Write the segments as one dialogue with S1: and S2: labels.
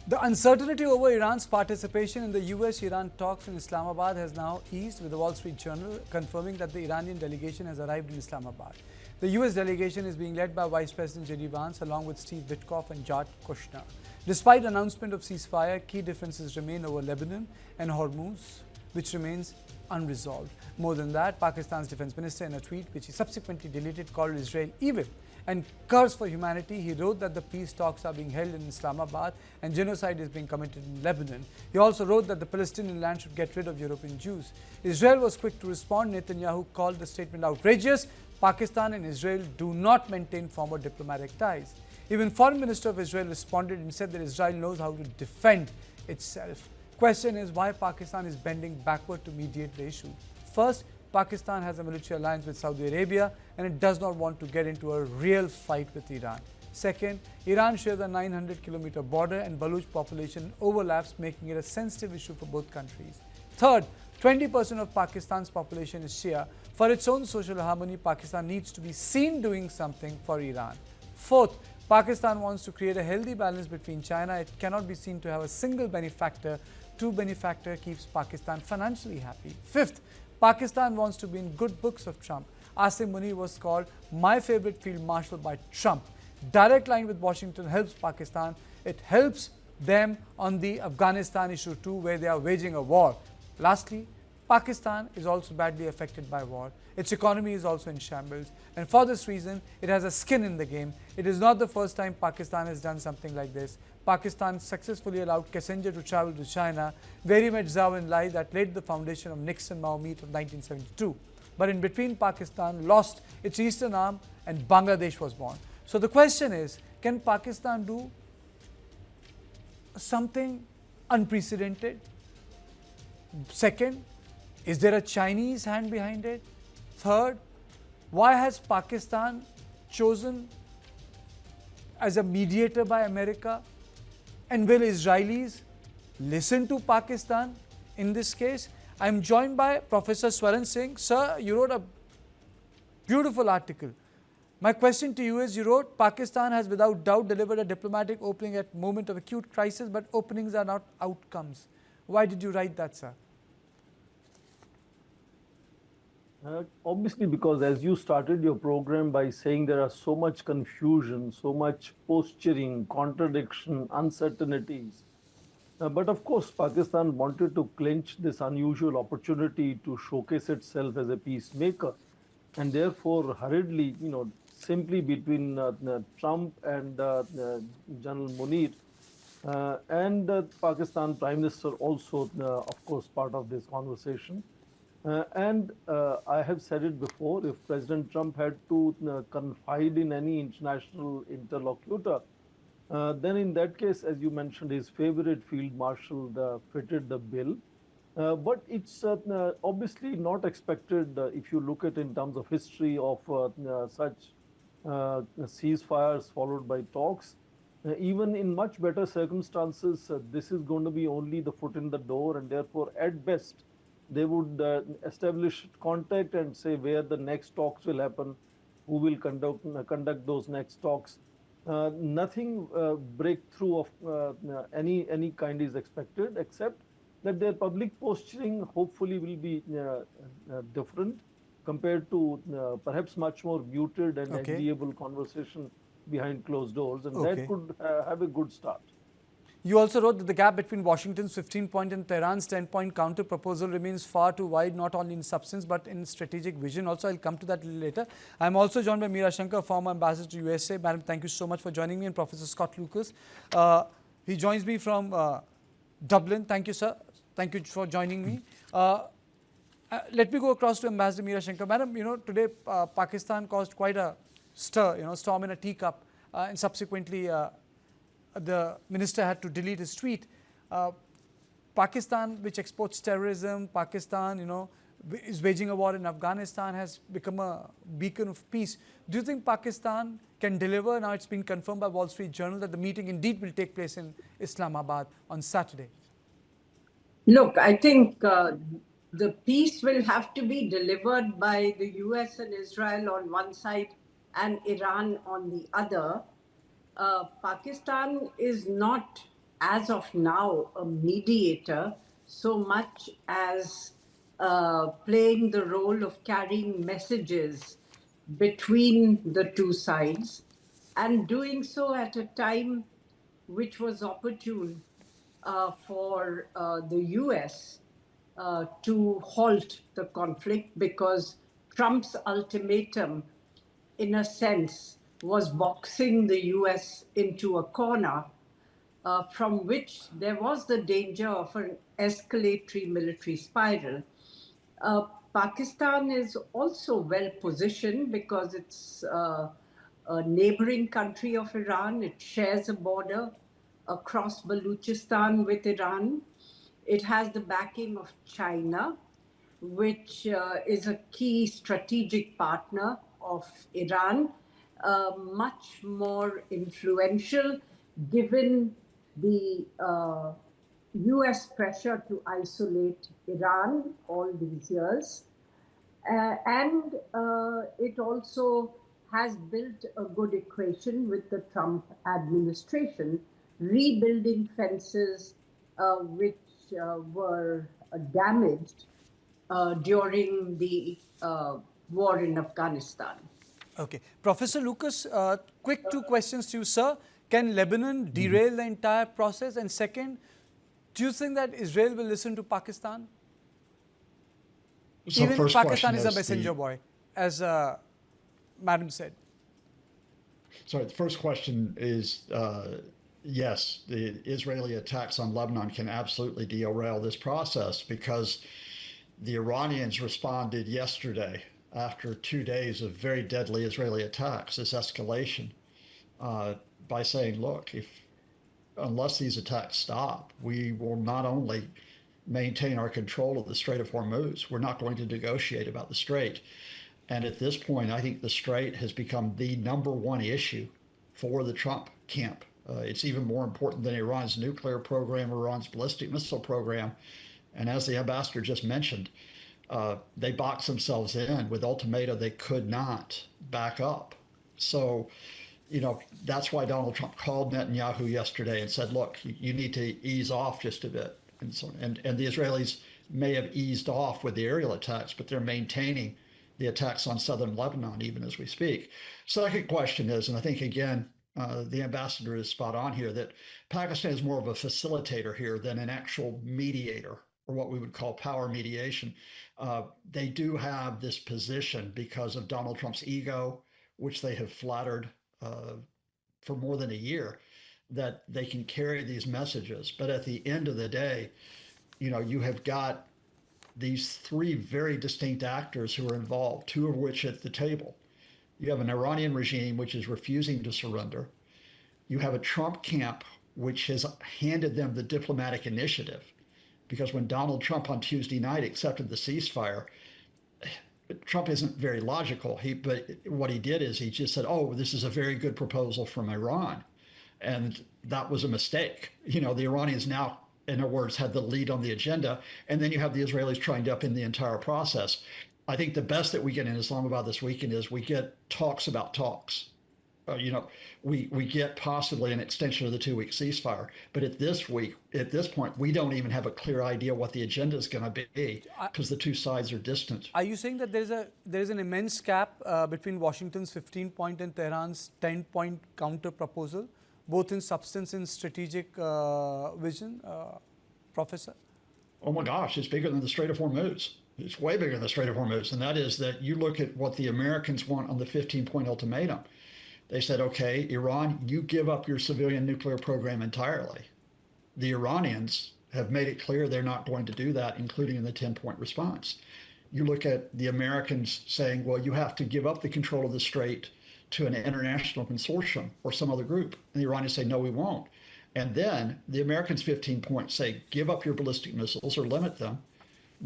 S1: The uncertainty over Iran's participation in the US-Iran talks in Islamabad has now eased, with the Wall Street Journal confirming that the Iranian delegation has arrived in Islamabad. The US delegation is being led by Vice President JD Vance along with Steve Witkoff and Jared Kushner. Despite announcement of ceasefire, key differences remain over Lebanon and Hormuz, which remains unresolved. More than that, Pakistan's Defence Minister, in a tweet which he subsequently deleted, called Israel evil and curse for humanity. He wrote that the peace talks are being held in Islamabad and genocide is being committed in Lebanon. He also wrote that the Palestinian land should get rid of European Jews. Israel was quick to respond. Netanyahu called the statement outrageous. Pakistan and Israel do not maintain former diplomatic ties. Even Foreign Minister of Israel responded and said that Israel knows how to defend itself. Question is why Pakistan is bending backward to mediate the issue. First, Pakistan has a military alliance with Saudi Arabia and it does not want to get into a real fight with Iran. Second, Iran shares a 900-kilometer border and Baluch population overlaps, making it a sensitive issue for both countries. Third, 20% of Pakistan's population is Shia. For its own social harmony, Pakistan needs to be seen doing something for Iran. Fourth, Pakistan wants to create a healthy balance between China. It cannot be seen to have a single benefactor. Two benefactor keeps Pakistan financially happy. Fifth, Pakistan wants to be in good books of Trump. Asim Munir was called my favorite field marshal by Trump. Direct line with Washington helps Pakistan. It helps them on the Afghanistan issue too, where they are waging a war. Lastly, Pakistan is also badly affected by war. Its economy is also in shambles. And for this reason, it has a skin in the game. It is not the first time Pakistan has done something like this. Pakistan successfully allowed Kissinger to travel to China, where he met Zhou Enlai that laid the foundation of Nixon-Mao meet of 1972. But in between, Pakistan lost its eastern arm and Bangladesh was born. So the question is, can Pakistan do something unprecedented? Second, is there a Chinese hand behind it? Third, why has Pakistan chosen as a mediator by America? And will Israelis listen to Pakistan in this case? I am joined by Professor Swaran Singh. Sir, you wrote a beautiful article. My question to you is, you wrote, Pakistan has without doubt delivered a diplomatic opening at moment of acute crisis, but openings are not outcomes. Why did you write that, sir?
S2: Obviously, because as you started your program by saying there are so much confusion, so much posturing, contradiction, uncertainties. But of course, Pakistan wanted to clinch this unusual opportunity to showcase itself as a peacemaker. And therefore, hurriedly, simply between Trump and General Munir and Pakistan Prime Minister also, of course, part of this conversation. And I have said it before, if President Trump had to confide in any international interlocutor, then in that case, as you mentioned, his favorite field marshal fitted the bill. But it's obviously not expected if you look at in terms of history of such ceasefires followed by talks. Even in much better circumstances, this is going to be only the foot in the door, and therefore, at best, they would establish contact and say where the next talks will happen, who will conduct those next talks. Nothing breakthrough of any kind is expected, except that their public posturing hopefully will be different compared to perhaps much more muted and agreeable conversation behind closed doors, and that could have a good start.
S1: You also wrote that the gap between Washington's 15-point and Tehran's 10-point counter-proposal remains far too wide, not only in substance but in strategic vision. Also, I'll come to that a little later. I'm also joined by Meera Shankar, former ambassador to USA. Madam, thank you so much for joining me, and Professor Scott Lucas. He joins me from Dublin. Thank you, sir. Thank you for joining me. Let me go across to Ambassador Meera Shankar. Madam, today Pakistan caused quite a stir, storm in a teacup, and subsequently the minister had to delete his tweet. Pakistan, which exports terrorism, Pakistan, is waging a war in Afghanistan, has become a beacon of peace. Do you think Pakistan can deliver? Now it's been confirmed by Wall Street Journal that the meeting indeed will take place in Islamabad on Saturday.
S3: Look, I think the peace will have to be delivered by the US and Israel on one side and Iran on the other. Pakistan is not as of now, a mediator so much as playing the role of carrying messages between the two sides, and doing so at a time which was opportune for the US to halt the conflict, because Trump's ultimatum, in a sense, was boxing the US into a corner from which there was the danger of an escalatory military spiral. Uh, Pakistan is also well positioned because it's a neighboring country of Iran. It shares a border across Baluchistan with Iran. It has the backing of China, which is a key strategic partner of Iran, much more influential given the US pressure to isolate Iran all these years. And it also has built a good equation with the Trump administration, rebuilding fences which were damaged during the war in Afghanistan.
S1: Okay. Professor Lucas, quick two questions to you, sir. Can Lebanon derail the entire process? And second, do you think that Israel will listen to Pakistan?
S4: So
S1: Even
S4: first
S1: Pakistan
S4: question
S1: is a messenger
S4: the,
S1: boy, as Madam said.
S4: sorry, the first question is yes, the Israeli attacks on Lebanon can absolutely derail this process because the Iranians responded yesterday after 2 days of very deadly Israeli attacks, this escalation, by saying, look, if unless these attacks stop, we will not only maintain our control of the Strait of Hormuz, we're not going to negotiate about the Strait. And at this point, I think the Strait has become the #1 issue for the Trump camp. It's even more important than Iran's nuclear program, Iran's ballistic missile program. And as the ambassador just mentioned, they boxed themselves in with ultimatum they could not back up. So, that's why Donald Trump called Netanyahu yesterday and said, look, you need to ease off just a bit. And the Israelis may have eased off with the aerial attacks, but they're maintaining the attacks on southern Lebanon even as we speak. Second question is, and I think again, the ambassador is spot on here, that Pakistan is more of a facilitator here than an actual mediator, or what we would call power mediation. They do have this position because of Donald Trump's ego, which they have flattered for more than a year, that they can carry these messages. But at the end of the day, you have got these three very distinct actors who are involved, two of which at the table. You have an Iranian regime which is refusing to surrender. You have a Trump camp which has handed them the diplomatic initiative, because when Donald Trump on Tuesday night accepted the ceasefire, Trump isn't very logical. But what he did is he just said, oh, this is a very good proposal from Iran. And that was a mistake. The Iranians now, in other words, had the lead on the agenda. And then you have the Israelis trying to upend the entire process. I think the best that we get in Islamabad this weekend is we get talks about talks. We get possibly an extension of the 2-week ceasefire. But at this point, we don't even have a clear idea what the agenda is going to be because the two sides are distant.
S1: Are you saying that there's an immense gap between Washington's 15-point and Tehran's 10-point counter proposal, both in substance and strategic vision, Professor?
S4: Oh my gosh, it's bigger than the Strait of Hormuz. It's way bigger than the Strait of Hormuz. And that is that you look at what the Americans want on the 15-point ultimatum. They said, okay, Iran, you give up your civilian nuclear program entirely. The Iranians have made it clear they're not going to do that, including in the 10-point response. You look at the Americans saying, well, you have to give up the control of the Strait to an international consortium or some other group. And the Iranians say, no, we won't. And then the Americans' 15 points say, give up your ballistic missiles or limit them,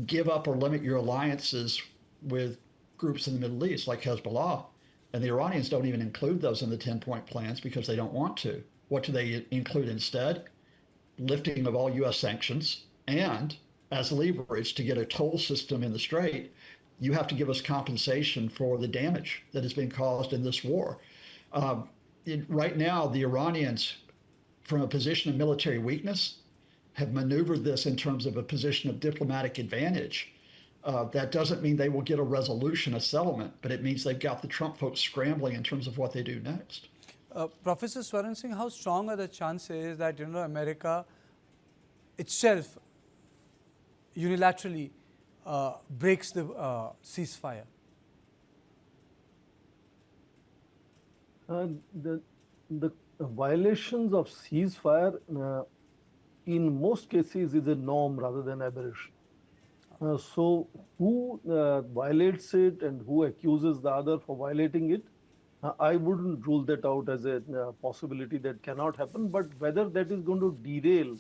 S4: give up or limit your alliances with groups in the Middle East like Hezbollah. And the Iranians don't even include those in the 10-point plans because they don't want to. What do they include instead? Lifting of all U.S. sanctions, and as leverage to get a toll system in the Strait, you have to give us compensation for the damage that has been caused in this war. Right now, the Iranians from a position of military weakness, have maneuvered this in terms of a position of diplomatic advantage. That doesn't mean they will get a resolution, a settlement, but it means they've got the Trump folks scrambling in terms of what they do next.
S1: Professor Swaran Singh, how strong are the chances that America itself unilaterally breaks the ceasefire?
S2: The violations of ceasefire in most cases is a norm rather than aberration. So who violates it and who accuses the other for violating it, I wouldn't rule that out as a possibility that cannot happen. But whether that is going to derail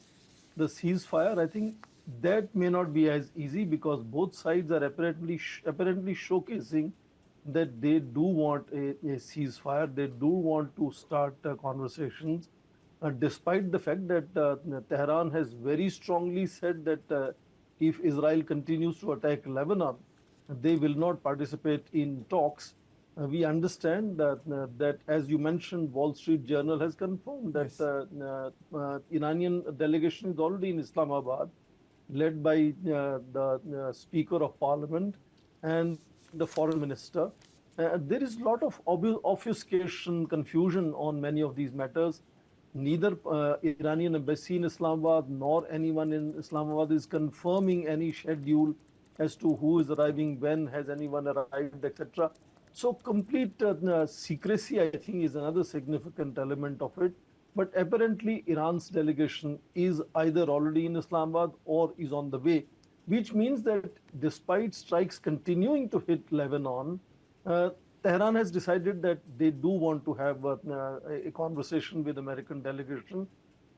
S2: the ceasefire, I think that may not be as easy, because both sides are apparently showcasing that they do want a ceasefire. They do want to start conversations, despite the fact that Tehran has very strongly said that if Israel continues to attack Lebanon, they will not participate in talks. We understand that, as you mentioned, Wall Street Journal has confirmed that Iranian delegation is already in Islamabad, led by the Speaker of Parliament and the Foreign Minister. There is a lot of obfuscation, confusion on many of these matters. Neither Iranian embassy in Islamabad nor anyone in Islamabad is confirming any schedule as to who is arriving, when has anyone arrived, etc. So complete secrecy, I think, is another significant element of it. But apparently, Iran's delegation is either already in Islamabad or is on the way, which means that despite strikes continuing to hit Lebanon, Tehran has decided that they do want to have a conversation with American delegation.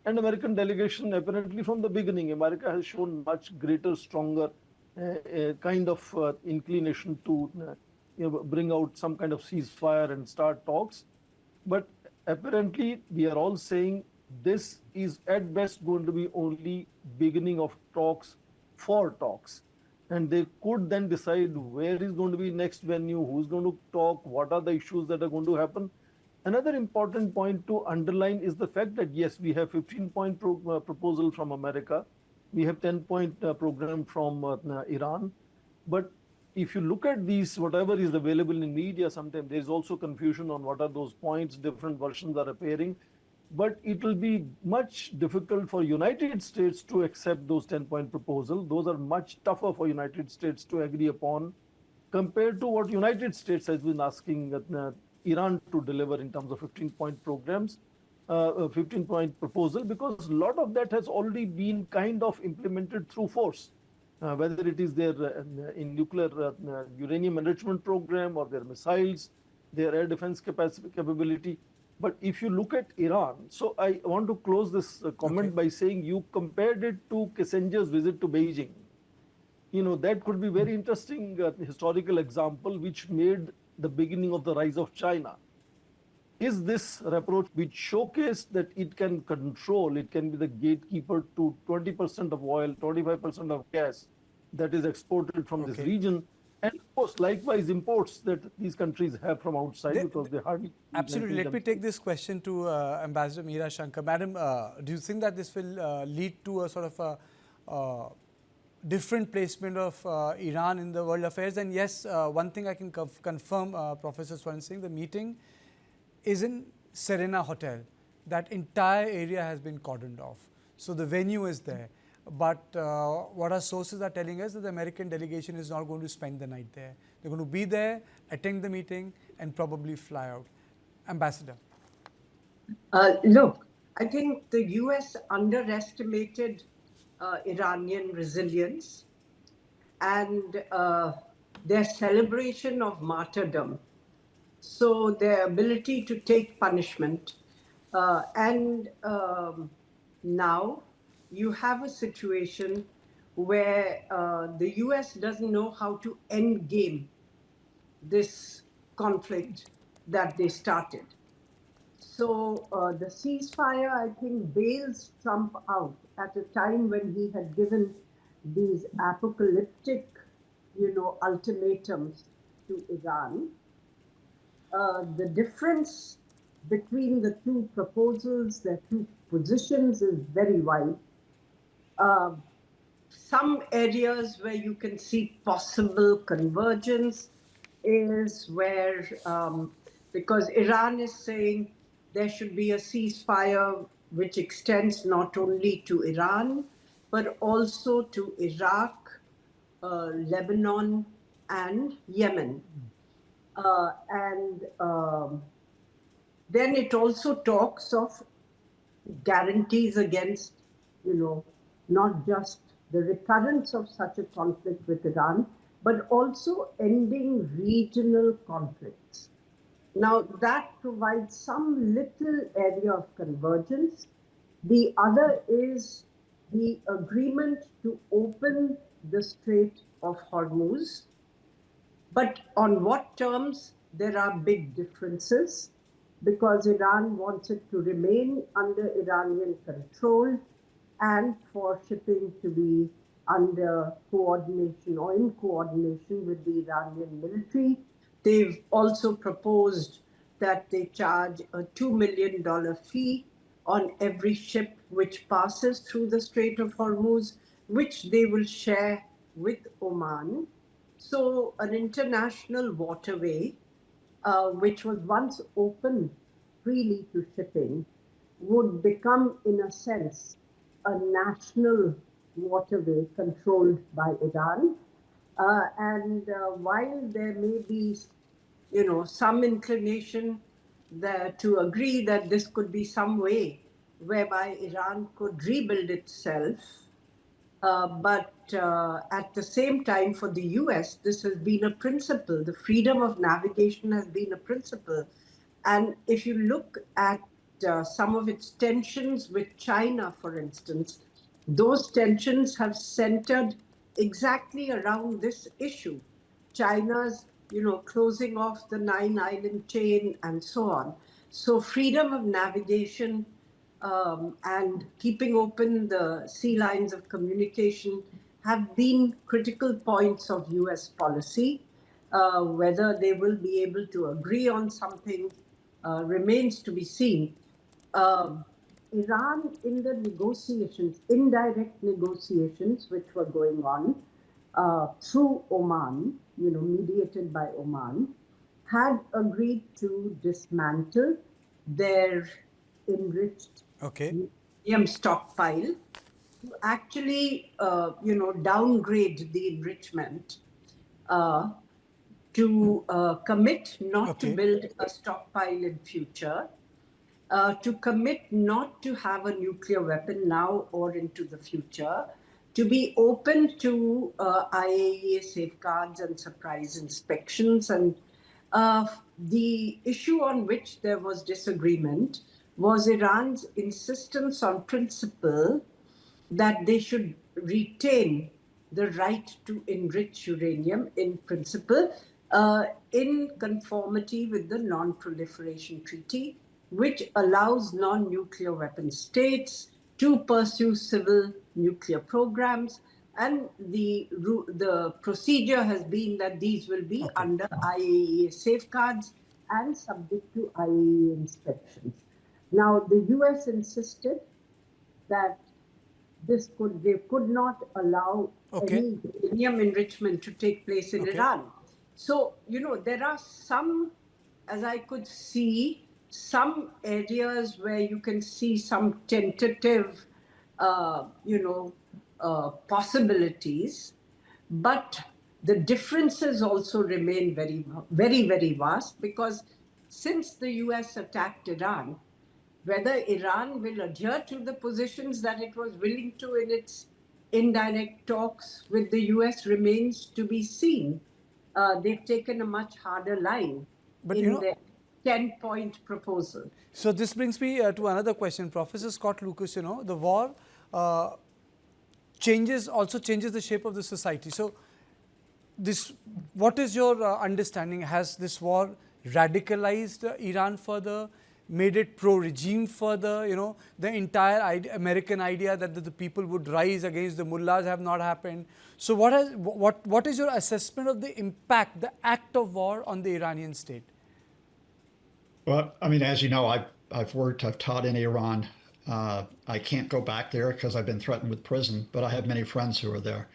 S2: And American delegation, apparently from the beginning, America has shown much greater, stronger kind of inclination to bring out some kind of ceasefire and start talks. But apparently, we are all saying this is at best going to be only beginning of talks for talks. And they could then decide where is going to be next venue, who's going to talk, what are the issues that are going to happen. Another important point to underline is the fact that, yes, we have 15-point proposal from America. We have 10-point program from Iran. But if you look at these, whatever is available in media, sometimes there's also confusion on what are those points, different versions are appearing. But it will be much difficult for United States to accept those 10-point proposals. Those are much tougher for United States to agree upon compared to what United States has been asking Iran to deliver in terms of 15-point programs, 15-point proposal, because a lot of that has already been kind of implemented through force, whether it is their in nuclear uranium enrichment program or their missiles, their air defense capability. But if you look at Iran, so I want to close this comment by saying you compared it to Kissinger's visit to Beijing. That could be very interesting historical example which made the beginning of the rise of China. Is this approach which showcased that it can control, it can be the gatekeeper to 20% of oil, 25% of gas that is exported from this region, and of course, likewise, imports that these countries have from outside, because they hardly...
S1: Absolutely. Let me take this question to Ambassador Meera Shankar. Madam, do you think that this will lead to a sort of a different placement of Iran in the world affairs? And yes, one thing I can confirm, Professor Swaran Singh, the meeting is in Serena Hotel. That entire area has been cordoned off. So the venue is there. But what our sources are telling us is that the American delegation is not going to spend the night there. They're going to be there, attend the meeting, and probably fly out. Ambassador.
S3: Look, I think the US underestimated Iranian resilience and their celebration of martyrdom. So their ability to take punishment. Now you have a situation where the US doesn't know how to end game this conflict that they started. So the ceasefire, I think, bails Trump out at a time when he had given these apocalyptic, ultimatums to Iran. The difference between the two proposals, the two positions is very wide. Uh, some areas where you can see possible convergence is where, because Iran is saying there should be a ceasefire which extends not only to Iran, but also to Iraq, Lebanon, and Yemen. And then it also talks of guarantees against, not just the recurrence of such a conflict with Iran, but also ending regional conflicts. Now, that provides some little area of convergence. The other is the agreement to open the Strait of Hormuz. But on what terms? There are big differences because Iran wants it to remain under Iranian control and for shipping to be under coordination or in coordination with the Iranian military. They've also proposed that they charge a $2 million fee on every ship which passes through the Strait of Hormuz, which they will share with Oman. So an international waterway, which was once open freely to shipping, would become, in a sense, a national waterway controlled by Iran. And while there may be, some inclination there to agree that this could be some way whereby Iran could rebuild itself, but at the same time, for the US, this has been a principle. The freedom of navigation has been a principle. And if you look at some of its tensions with China, for instance, those tensions have centered exactly around this issue. China's, closing off the 9-island chain and so on. So freedom of navigation and keeping open the sea lines of communication have been critical points of US policy. Whether they will be able to agree on something remains to be seen. Iran, in the negotiations, indirect negotiations which were going on through Oman, mediated by Oman, had agreed to dismantle their enriched uranium stockpile, to actually, downgrade the enrichment, to commit not to build a stockpile in future, to commit not to have a nuclear weapon now or into the future, to be open to IAEA safeguards and surprise inspections. And the issue on which there was disagreement was Iran's insistence on principle that they should retain the right to enrich uranium in principle, in conformity with the Non-Proliferation Treaty, which allows non-nuclear weapon states to pursue civil nuclear programs. And the procedure has been that these will be under IAEA safeguards and subject to IAEA inspections. Now, the US insisted that they could not allow any uranium enrichment to take place in Iran. So, there are some, as I could see, some areas where you can see some tentative, possibilities, but the differences also remain very, very, very vast, because since the US attacked Iran, whether Iran will adhere to the positions that it was willing to in its indirect talks with the US remains to be seen. They've taken a much harder line in their 10-point proposal.
S1: So this brings me to another question. Professor Scott Lucas, the war changes the shape of the society. So what is your understanding? Has this war radicalized Iran further, made it pro-regime further? The entire American idea that the people would rise against the mullahs have not happened. So what is your assessment of the impact, the act of war on the Iranian state?
S4: Well, I mean, as you know, I've taught in Iran I can't go back there because I've been threatened with prison, but I have many friends who are there.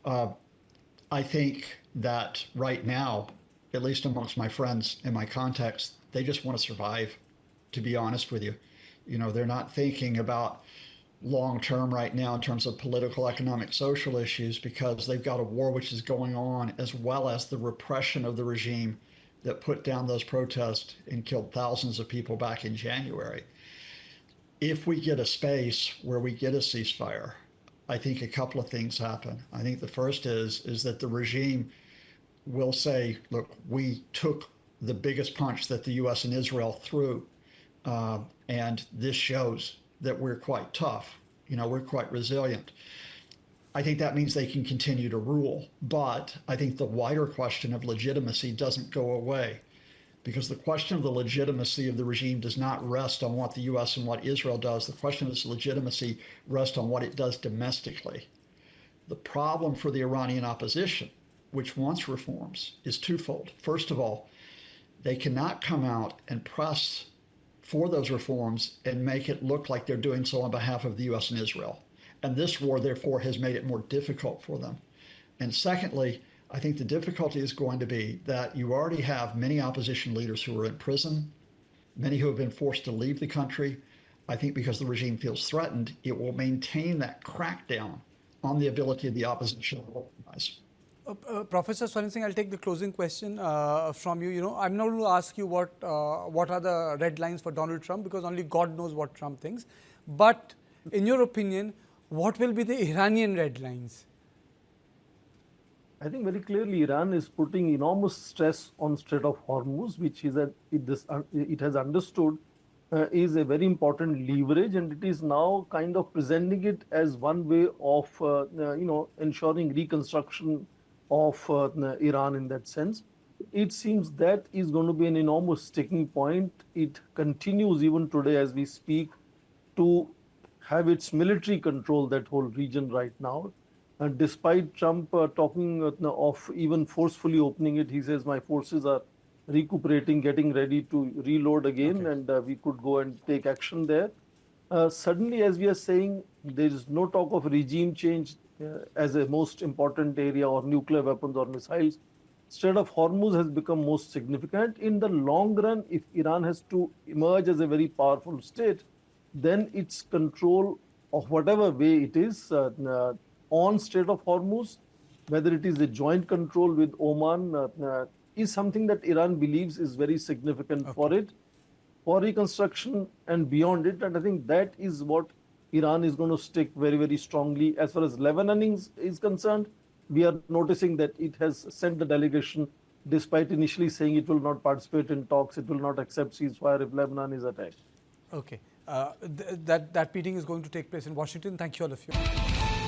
S4: I think that right now, at least amongst my friends in my context, they just want to survive, to be honest with you. They're not thinking about long term right now in terms of political, economic, social issues because they've got a war which is going on, as well as the repression of the regime that put down those protests and killed thousands of people back in January. If we get a space where we get a ceasefire, I think a couple of things happen. I think the first is that the regime will say, look, we took the biggest punch that the U.S. and Israel threw, and this shows that we're quite tough. We're quite resilient. I think that means they can continue to rule. But I think the wider question of legitimacy doesn't go away, because the question of the legitimacy of the regime does not rest on what the U.S. and what Israel does. The question of its legitimacy rests on what it does domestically. The problem for the Iranian opposition, which wants reforms, is twofold. First of all, they cannot come out and press for those reforms and make it look like they're doing so on behalf of the U.S. and Israel. And this war, therefore, has made it more difficult for them. And secondly, I think the difficulty is going to be that you already have many opposition leaders who are in prison, many who have been forced to leave the country. I think because the regime feels threatened, it will maintain that crackdown on the ability of the opposition to organize.
S1: Professor Swaran Singh, I'll take the closing question from you. I'm not going to ask you what are the red lines for Donald Trump, because only God knows what Trump thinks. But in your opinion, what will be the Iranian red lines?
S2: I think very clearly Iran is putting enormous stress on Strait of Hormuz, which it has understood is a very important leverage, and it is now kind of presenting it as one way of ensuring reconstruction of Iran in that sense. It seems that is going to be an enormous sticking point. It continues even today as we speak to have its military control that whole region right now. And despite Trump talking of even forcefully opening it, he says my forces are recuperating, getting ready to reload again, and we could go and take action there. Suddenly, as we are saying, there is no talk of regime change as a most important area, or nuclear weapons or missiles. Strait of Hormuz has become most significant. In the long run, if Iran has to emerge as a very powerful state, then its control of whatever way it is on Strait of Hormuz, whether it is a joint control with Oman, is something that Iran believes is very significant for it, for reconstruction and beyond it. And I think that is what Iran is going to stick very, very strongly. As far as Lebanon is concerned, we are noticing that it has sent the delegation, despite initially saying it will not participate in talks, it will not accept ceasefire if Lebanon is attacked.
S1: Okay. That meeting is going to take place in Washington. Thank you, all of you.